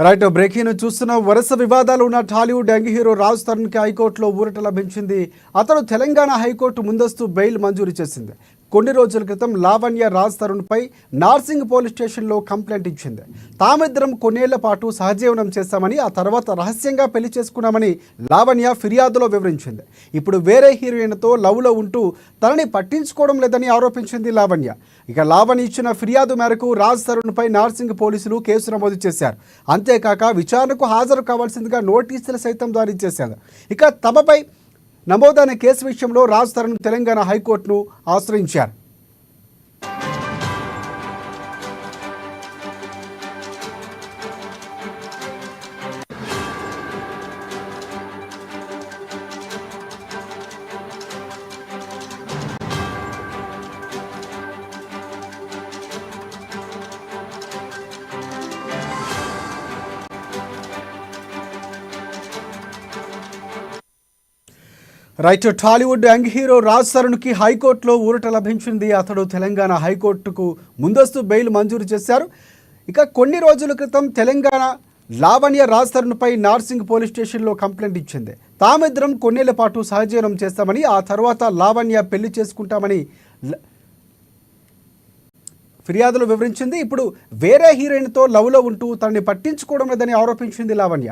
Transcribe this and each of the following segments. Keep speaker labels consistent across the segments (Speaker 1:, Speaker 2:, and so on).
Speaker 1: Right breaking చూస్తున్న వరుస వివాదాలు ఉన్న టాలీవుడ్ యంగ్ హీరో రాజ్ తరుణ్కి హైకోర్టులో ఊరట లభించింది. అతను తెలంగాణ హైకోర్టు ముందస్తు బెయిల్ మంజూరు చేసింది. కొన్ని రోజుల క్రితం లావణ్య రాజ్ తరుణ్పై నార్సింగ్ పోలీస్ స్టేషన్లో కంప్లైంట్ ఇచ్చింది. తామిద్దరం కొన్నేళ్ల పాటు సహజీవనం చేశామని, ఆ తర్వాత రహస్యంగా పెళ్లి చేసుకున్నామని లావణ్య ఫిర్యాదులో వివరించింది. ఇప్పుడు వేరే హీరోయిన్తో లవ్లో ఉంటూ తనని పట్టించుకోవడం లేదని ఆరోపించింది లావణ్య. ఇక లావణ్య ఇచ్చిన ఫిర్యాదు మేరకు రాజ్ తరుణ్పై నార్సింగ్ పోలీసులు కేసు నమోదు చేశారు. అంతేకాక విచారణకు హాజరు కావాల్సిందిగా నోటీసులు సైతం జారీ చేశారు. ఇక తమపై నమోదైన కేసు విషయంలో రాజ్ తరుణ్ తెలంగాణ హైకోర్టును ఆశ్రయించారు. Right Tollywood young hero Raj తరుణ్కి హైకోర్టులో ఊరట లభించింది. అతడు తెలంగాణ హైకోర్టుకు ముందస్తు బెయిల్ మంజూరు చేశారు. ఇక కొన్ని రోజుల క్రితం తెలంగాణ లావణ్య రాజ్ తరుణ్పై నార్సింగ్ పోలీస్ స్టేషన్లో కంప్లైంట్ ఇచ్చింది. తామిద్దరం కొన్నేళ్ల పాటు సహజీవనం చేస్తామని, ఆ తర్వాత లావణ్య పెళ్లి చేసుకుంటామని ఫిర్యాదులు వివరించింది. ఇప్పుడు వేరే హీరోయిన్తో లవ్లో ఉంటూ తనని పట్టించుకోవడం లేదని ఆరోపించింది లావణ్య.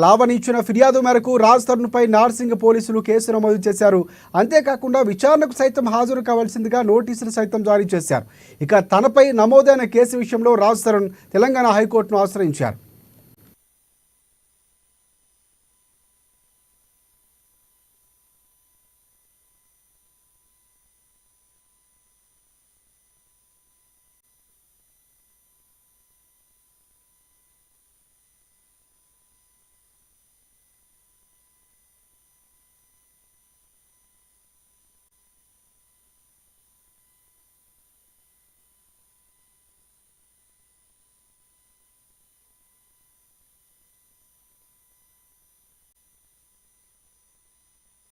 Speaker 1: లావణ్య ఇచ్చిన ఫిర్యాదు మేరకు రాజ్ తరుణ్పై నార్సింగ్ పోలీసులు కేసు నమోదు చేశారు. అంతేకాకుండా విచారణకు సైతం హాజరు కావాల్సిందిగా నోటీసులు సైతం జారీ చేశారు. ఇక తనపై నమోదైన కేసు విషయంలో రాజ్ తరుణ్ తెలంగాణ హైకోర్టును ఆశ్రయించారు.